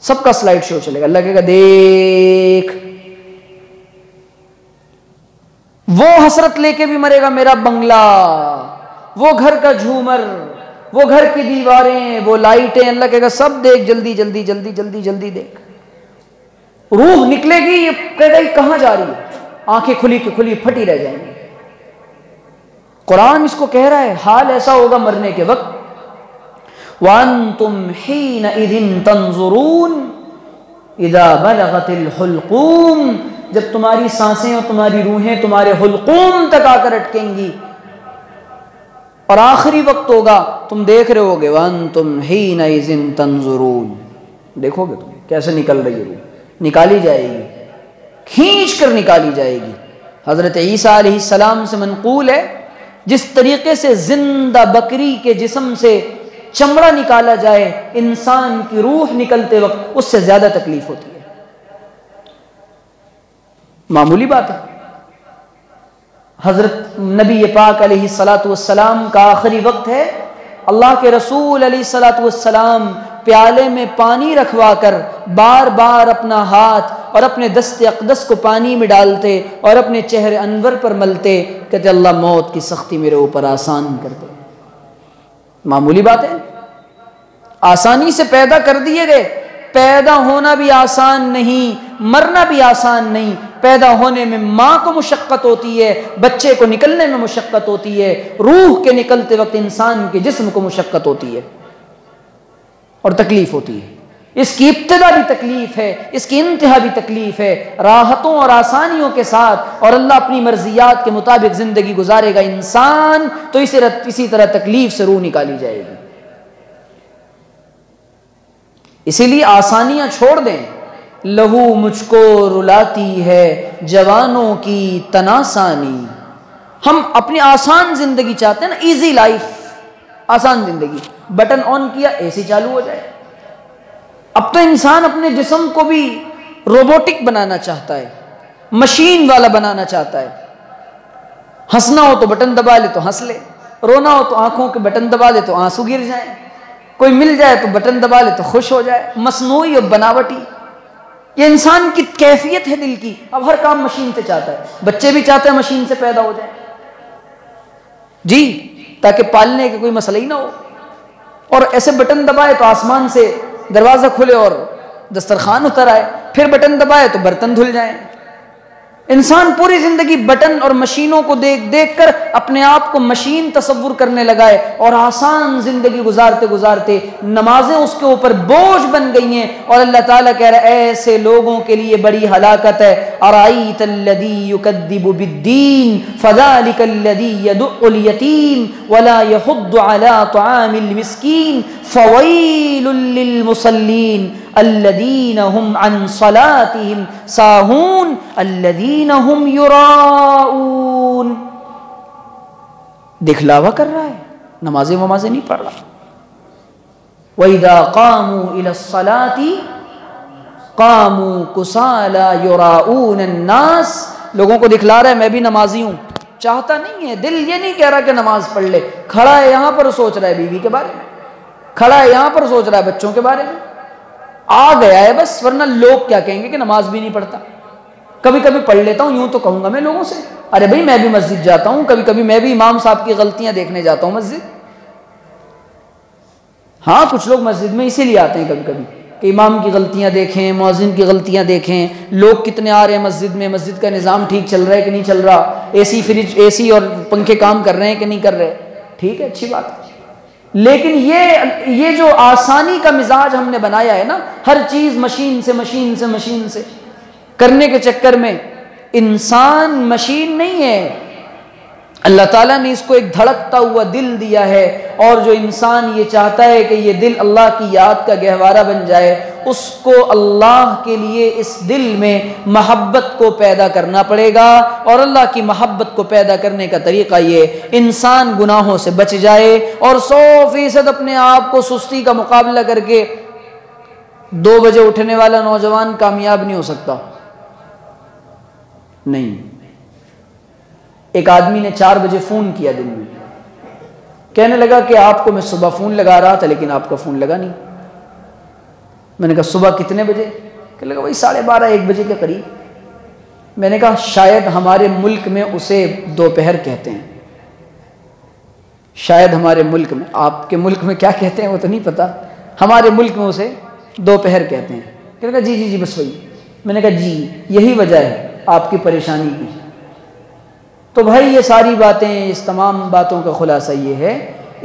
سب کا سلائیڈ شو چلے گا، اللہ کہے گا دیکھ، وہ حسرت لے کے بھی مرے گا میرا بنگلہ، وہ گھر کا جھومر، وہ گھر کی دیواریں، وہ لائٹیں، اللہ کہے گا سب دیکھ، جلدی جلدی جلدی جلدی جلدی دیکھ۔ روح نکلے گی، یہ کہے گا یہ کہاں جا رہی ہے، آنکھیں کھلی کی کھلی پھٹی رہ جائیں گی۔ قرآن اس کو کہہ رہا ہے، حال ایسا ہوگا مرنے کے وقت، وَأَنْتُمْ حِينَئِذٍ تَنْظُرُونَ إِذَا بَلَغَتِ الْحُلْقُومَ، جب تمہاری سانسیں اور تمہاری روحیں تمہارے حلقوم تک آ کر اٹکیں گی اور آخری وقت ہوگا، تم دیکھ رہے ہوگے وَأَنْتُمْ حِينَئِذٍ تَنْظُرُونَ، دیکھو گے تم کیسے نکل رہی ہے روح، نکالی جائے گی، کھینچ کر نکالی جائے گی۔ حضرت عیسیٰ علیہ السلام سے منقول ہے جس طریقے سے زندہ بکری کے جسم سے چمڑا نکالا جائے، انسان کی روح نکلتے وقت اس سے زیادہ تکلیف ہوتی ہے، معمولی بات ہے۔ حضرت نبی پاک علیہ السلام کا آخری وقت ہے، اللہ کے رسول علیہ السلام پیالے میں پانی رکھوا کر بار بار اپنا ہاتھ اور اپنے دست اقدس کو پانی میں ڈالتے اور اپنے چہرے انور پر ملتے، کہتے اللہ موت کی سختی میرے اوپر آسان کر دے۔ معمولی بات ہے، آسانی سے پیدا کر دیے گئے، پیدا ہونا بھی آسان نہیں، مرنا بھی آسان نہیں، پیدا ہونے میں ماں کو مشقت ہوتی ہے، بچے کو نکلنے میں مشقت ہوتی ہے، روح کے نکلتے وقت انسان کے جسم کو مشقت ہوتی ہے اور تکلیف ہوتی ہے۔ اس کی ابتدا بھی تکلیف ہے، اس کی انتہا بھی تکلیف ہے، راحتوں اور آسانیوں کے ساتھ اور اللہ اپنی مرضیات کے مطابق زندگی گزارے گا انسان تو اسی طرح تکلیف سے روح نکالی جائے گی۔ اسی لیے آسانیاں چھوڑ دیں، لہو مجھ کو رلاتی ہے جوانوں کی تناسانی۔ ہم اپنی آسان زندگی چاہتے ہیں نا، ایزی لائف، آسان زندگی، بٹن آن کیا اے سی چالو ہو جائے۔ اب تو انسان اپنے جسم کو بھی روبوٹک بنانا چاہتا ہے، مشین والا بنانا چاہتا ہے، ہنسنا ہو تو بٹن دبا لے تو ہنس لے، رونا ہو تو آنکھوں کے بٹن دبا لے تو آنسو گر جائیں، کوئی مل جائے تو بٹن دبا لے تو خوش ہو جائے، مصنوعی اور بناوٹی، یہ انسان کی کیفیت ہے دل کی۔ اب ہر کام مشین سے چاہتا ہے، بچے بھی چاہتے ہیں مشین سے پیدا ہو جائے جی، تاکہ پالنے کے کوئی مسئلہ ہی نہ ہو، اور ایسے بٹن دبائے تو آسمان سے دروازہ کھلے اور دسترخوان اتر آئے، پھر بٹن دبائے تو برتن دھل جائیں۔ انسان پوری زندگی بٹن اور مشینوں کو دیکھ دیکھ کر اپنے آپ کو مشین تصور کرنے لگا ہے، اور آسان زندگی گزارتے گزارتے نمازیں اس کے اوپر بوجھ بن گئی ہیں، اور اللہ تعالیٰ کہہ رہا ہے ایسے لوگوں کے لیے بڑی ہلاکت ہے۔ أَرَأَيْتَ الَّذِي يُكَذِّبُ بِالدِّينِ فَذَلِكَ الَّذِي يَدُعُّ الْيَتِيمَ وَلَا يَحُضُّ عَلَى طَعَامِ الْمِسْكِينِ فَوَيْلٌ لِّلْمُصَلِّينَ الَّذِينَ هُمْ عَنْ صَلَاتِهِمْ سَاهُونَ الَّذِينَ هُمْ يُرَاءُونَ۔ دکھلاوا کر رہا ہے، نمازیں نہیں پڑھ رہا۔ وَإِذَا قَامُوا إِلَى الصَّلَاةِ قَامُوا كُسَالَىٰ يُرَاءُونَ النَّاسَ، لوگوں کو دکھلا رہا ہے میں بھی نمازی ہوں، چاہتا نہیں ہے، دل یہ نہیں کہہ رہا کہ نماز پڑھ لے، کھڑا ہے یہاں پر سوچ رہا ہے بیوی کے بارے میں، کھڑا ہے یہاں پر سوچ رہا ہے بچوں کے بارے میں، آ گیا ہے بس، ورنہ لوگ کیا کہیں گے کہ نماز بھی نہیں پڑھتا۔ کبھی کبھی پڑھ لیتا ہوں، یوں تو کہوں گا میں لوگوں سے، ارے بھائی میں بھی مسجد جاتا ہوں، کبھی کبھی میں بھی امام صاحب کی غلطیاں دیکھنے جاتا ہوں مسجد۔ ہاں کچھ لوگ مسجد میں اسی لیے آتے ہیں کبھی کبھی کہ امام کی غلطیاں دیکھیں، مؤذن کی غلطیاں دیکھیں، لوگ کتنے آ رہے ہیں مسجد میں، مسجد کا نظام ٹھیک چل رہا ہے کہ نہیں چل رہا، اے سی فریج اے سی اور پنکھے کام کر رہے ہیں کہ نہیں کر رہے، ٹھیک ہے اچھی بات ہے۔ لیکن یہ جو آسانی کا مزاج ہم نے بنایا ہے نا، ہر چیز مشین سے کرنے کے چکر میں، انسان مشین نہیں ہے، اللہ تعالیٰ نے اس کو ایک دھڑکتا ہوا دل دیا ہے، اور جو انسان یہ چاہتا ہے کہ یہ دل اللہ کی یاد کا گہوارہ بن جائے، اس کو اللہ کے لیے اس دل میں محبت کو پیدا کرنا پڑے گا، اور اللہ کی محبت کو پیدا کرنے کا طریقہ یہ انسان گناہوں سے بچ جائے اور 100% اپنے آپ کو سستی کا مقابلہ کر کے 2 بجے اٹھنے والا نوجوان کامیاب نہیں ہو سکتا، نہیں۔ ایک آدمی نے 4 بجے فون کیا دن میں، کہنے لگا کہ آپ کو میں صبح فون لگا رہا تھا لیکن آپ کا فون لگا نہیں۔ میں نے کہا صبح کتنے بجے؟ کہنے لگا وہی 12:30 1 بجے کے قریب۔ میں نے کہا شاید ہمارے ملک میں اسے دوپہر کہتے ہیں، شاید ہمارے ملک میں، آپ کے ملک میں کیا کہتے ہیں وہ تو نہیں پتا، ہمارے ملک میں اسے دوپہر کہتے ہیں۔ کہنے لگا جی بس وہی۔ میں نے کہا جی یہی وجہ ہے آپ کی پریشانی کی۔ تو بھائی یہ ساری باتیں، اس تمام باتوں کا خلاصہ یہ ہے،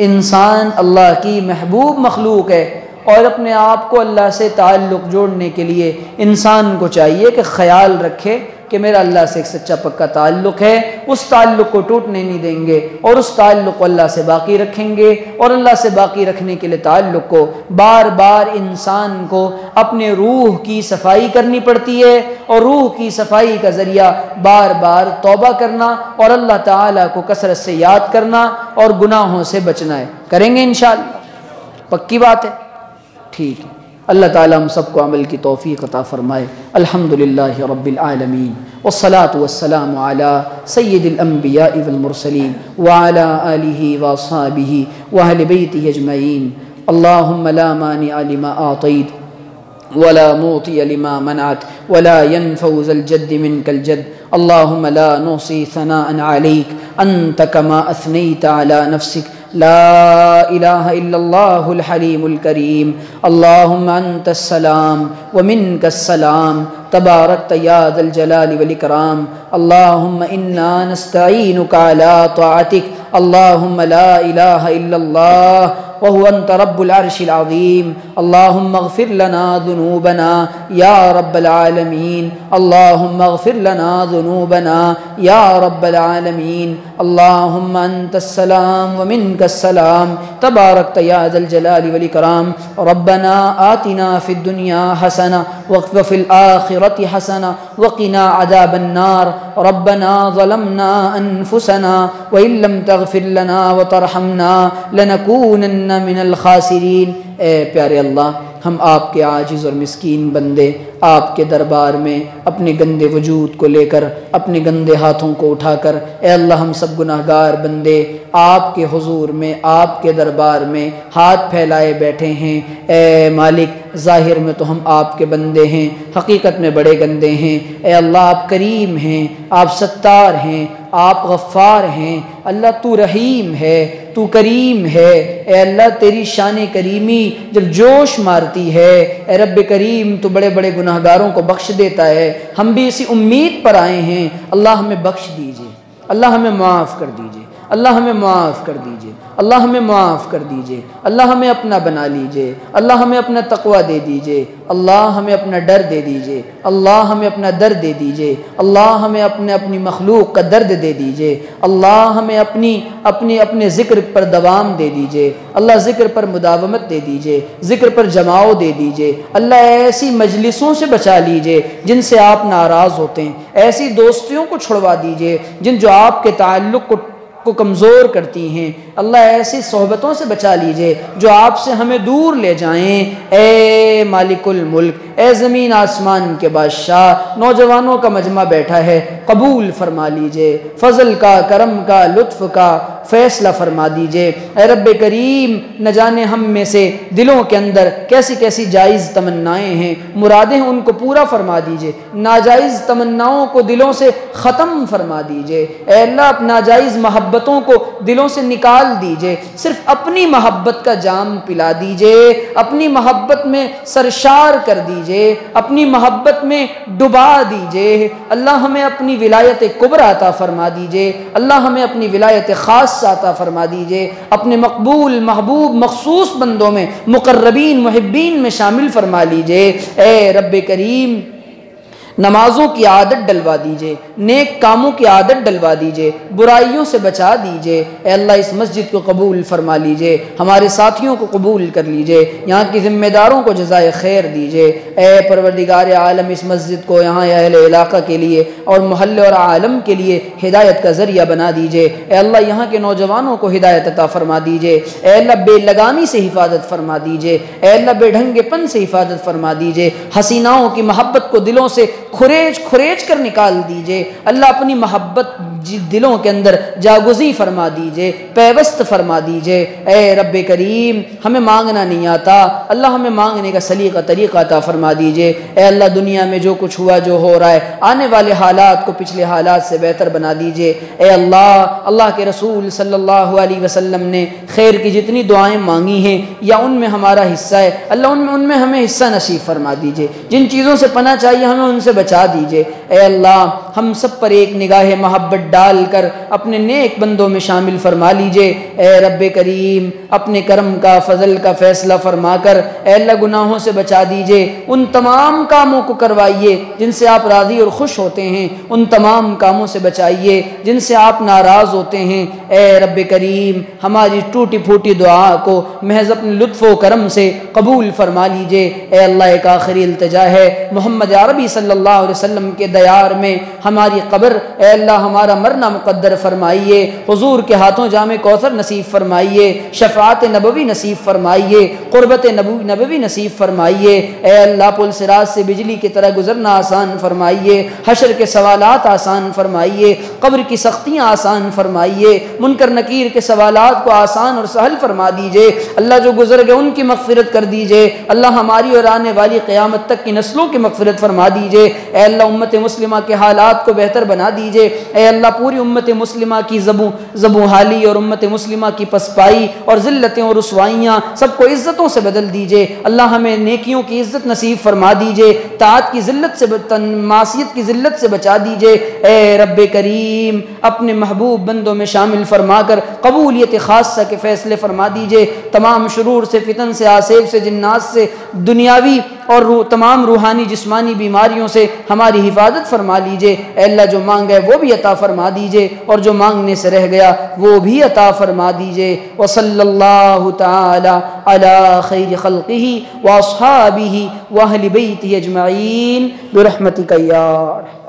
انسان اللہ کی محبوب مخلوق ہے، اور اپنے آپ کو اللہ سے تعلق جوڑنے کے لیے انسان کو چاہیے کہ خیال رکھے کہ میرا اللہ سے ایک سچا پکا تعلق ہے، اس تعلق کو ٹوٹنے نہیں دیں گے، اور اس تعلق کو اللہ سے باقی رکھیں گے، اور اللہ سے باقی رکھنے کے لیے تعلق کو بار بار انسان کو اپنے روح کی صفائی کرنی پڑتی ہے، اور روح کی صفائی کا ذریعہ بار بار توبہ کرنا اور اللہ تعالیٰ کو کثرت سے یاد کرنا اور گناہوں سے بچنا ہے۔ کریں گے انشاءاللہ؟ پکی بات ہے؟ ٹھیک ہے، اللہ تعالیٰ ہم سب کو عمل کی توفیق عطا فرمائے۔ الحمدللہ رب العالمین، والصلاة والسلام علی سید الانبیاء والمرسلین وعلی آلہ واصحابہ واہل بیتہ اجمعین۔ اللہم لا مانع لما اعطیت ولا معطی لما منعت ولا ينفع ذا الجد منك الجد۔ اللہم لا نحصی ثناء علیک انت کما اثنیت علی نفسک، لا الہ الا اللہ الحلیم الکریم۔ اللہم انت السلام ومنک السلام، تبارکت یا ذا الجلال والاکرام۔ اللہم انا نستعینک علی طاعتک، اللہم لا الہ الا اللہ وهو أنت رب العرش العظيم۔ اللهم اغفر لنا ذنوبنا يا رب العالمين، اللهم اغفر لنا ذنوبنا يا رب العالمين۔ اللهم أنت السلام ومنك السلام، تباركت يا ذا الجلال والإكرام۔ ربنا آتنا في الدنيا حسنة وفي الآخرة حسنة وقنا عذاب النار۔ ربنا ظلمنا أنفسنا وإن لم تغفر لنا وترحمنا لنكونن من الخاسرین۔ اے پیارے اللہ، ہم آپ کے عاجز اور مسکین بندے آپ کے دربار میں اپنے گندے وجود کو لے کر، اپنے گندے ہاتھوں کو اٹھا کر، اے اللہ ہم سب گناہگار بندے آپ کے حضور میں، آپ کے دربار میں ہاتھ پھیلائے بیٹھے ہیں۔ اے مالک، ظاہر میں تو ہم آپ کے بندے ہیں، حقیقت میں بڑے گندے ہیں۔ اے اللہ آپ کریم ہیں، آپ ستار ہیں، آپ غفار ہیں، اللہ تو رحیم ہے، تو کریم ہے۔ اے اللہ تیری شان کریمی جب جوش مارتی ہے، اے رب کریم تو بڑے بڑے گناہگاروں کو بخش دیتا ہے۔ ہم بھی اسی امید پر آئے ہیں، اللہ ہمیں بخش دیجئے، اللہ ہمیں معاف کر دیجئے، اللہ ہمیں معاف کر دیجئے، اللہ ہمیں معاف کر دیجئے، اللہ ہمیں اپنا بنا لیجئے، اللہ ہمیں اپنا تقوی دے دیجئے، اللہ ہمیں اپنا ڈر دے دیجئے، اللہ ہمیں اپنا درد دے دیجئے، اللہ ہمیں اپنی مخلوق کا درد دے دیجئے، اللہ ہمیں اپنے ذکر پر دوام دے دیجئے، اللہ ذکر پر مداومت دے دیجئے، ذکر پر جماؤ دے دیجئے، اللہ ایسی مجلسوں سے بچا لیجئے جن سے آپ ناراض ہوتے ہیں، ایسی دوستیوں کو چھڑوا دیجئے جو آپ کے تعلق کو کمزور کرتی ہیں، اللہ ایسی صحبتوں سے بچا لیجئے جو آپ سے ہمیں دور لے جائیں۔ اے مالک الملک، اے زمین آسمان کے بادشاہ، نوجوانوں کا مجمع بیٹھا ہے، قبول فرما لیجئے، فضل کا، کرم کا، لطف کا فیصلہ فرما دیجئے۔ اے رب کریم نہ جانے ہم میں سے دلوں کے اندر کیسی کیسی جائز تمنائیں ہیں، مرادیں ان کو پورا فرما دیجئے، ناجائز تمناؤں کو دلوں سے ختم فرما دیجئے۔ اے اللہ ناجائز محبتوں کو دلوں سے نکال دیجئے، صرف اپنی محبت کا جام پلا دیجئے، اپنی محبت میں سرشار کر دیجئے، اپنی محبت میں ڈبا دیجئے۔ اللہ ہمیں اپنی ولایت کبریٰ عطا فرما دیجئے، اللہ ہمیں اپنی ولایت خاص عطا فرما دیجئے، اپنے مقبول محبوب مخصوص بندوں میں، مقربین محبین میں شامل فرما لیجئے۔ اے رب کریم نمازوں کی عادت ڈلوا دیجئے، نیک کاموں کی عادت ڈلوا دیجئے، برائیوں سے بچا دیجئے۔ اے اللہ اس مسجد کو قبول فرما لیجئے، ہمارے ساتھیوں کو قبول کر لیجئے، یہاں کی ذمہ داروں کو جزائے خیر دیجئے۔ اے پروردگار عالم اس مسجد کو یہاں اہل علاقہ کے لیے اور محلے اور عالم کے لیے ہدایت کا ذریعہ بنا دیجئے۔ اے اللہ یہاں کے نوجوانوں کو ہدایت عطا فرما دیجئے۔ اے اللہ بے لگامی سے حفاظت فرما دیجئے، اے اللہ بے ڈھنگے پن سے حفاظت فرما دیجئے، حسیناؤں کی محبت کو دلوں سے کھریج کر نکال دیجئے۔ اللہ اپنی محبت دلوں کے اندر جاگزی فرما دیجئے، پیوست فرما دیجئے۔ اے رب کریم ہمیں مانگنا نہیں آتا، اللہ ہمیں مانگنے کا سلیقہ طریقہ عطا فرما دیجئے۔ اے اللہ دنیا میں جو کچھ ہوا جو ہو رہا ہے، آنے والے حالات کو پچھلے حالات سے بہتر بنا دیجئے۔ اے اللہ کے رسول صلی اللہ علیہ وسلم نے خیر کی جتنی دعائیں مانگی ہیں یا ان میں ہمارا حصہ ہے، اللہ ان میں ہمیں حصہ نصیب فرما دیجئے۔ جن چیزوں سے پناہ چاہیے ہمیں ان سے بچا دیجئے۔ اے اللہ ہم سب پر ایک نگاہ محبت ڈال کر اپنے نیک بندوں میں شامل فرما لیجئے۔ اے رب کریم اپنے کرم کا فضل کا فیصلہ فرما کر اے اللہ گناہوں سے بچا دیجئے، ان تمام کاموں کو کروائیے جن سے آپ راضی اور خوش ہوتے ہیں، ان تمام کاموں سے بچائیے جن سے آپ ناراض ہوتے ہیں۔ اے رب کریم ہماری ٹوٹی پھوٹی دعا کو محض اپنے لطف و کرم سے قبول فرما لیجئے۔ اے اللہ ایک آخری التجا ہے، محمد عربی صلی اللہ علیہ وسلم کے دیار میں ہماری قبر اے اللہ ہمارا مرنا مقدر فرمائیے، حضور کے ہاتھوں جام کوثر نصیب فرمائیے، شفاعت نبوی نصیب فرمائیے، قربت نبوی نصیب فرمائیے۔ اے اللہ پل صراط سے بجلی کی طرح گزرنا آسان فرمائیے، حشر کے سوالات آسان فرمائیے، قبر کی سختیاں آسان فرمائیے، منکر نکیر کے سوالات کو آسان اور سہل فرما دیجئے۔ اللہ جو گزر گئے ان کی مغفرت کر دیجئے، اللہ ہماری اور آنے والی قیامت تک کی نسلوں کی مغفرت فرما دیجئے۔ اے اللہ امت مسلمہ کے حالات کو بہتر بنا دیجئے۔ اے اللہ پوری امت مسلمہ کی زبوں حالی اور امت مسلمہ کی پسپائی اور ذلتیں اور رسوائیاں سب کو عزتوں سے بدل دیجئے۔ اللہ ہمیں نیکیوں کی عزت نصیب فرما دیجئے، طاعت کی ذلت سے معصیت کی ذلت سے بچا دیجئے۔ اے رب کریم اپنے محبوب بندوں میں شامل فرما کر قبولیت خاصہ کے فیصلے فرما دیجئے، تمام شرور سے، فتن سے، آسیب سے، جنات سے، دنیاوی اور تمام روحانی جسمانی بیماریوں سے ہماری حفاظت فرما لیجئے۔ اے اللہ جو مانگ ہے وہ بھی عطا فرما دیجئے اور جو مانگنے سے رہ گیا وہ بھی عطا فرما دیجئے۔ وصلی اللہ تعالی علی خیر خلقہ واصحابہ واہل بیتہ اجمعین برحمتک یا ارحم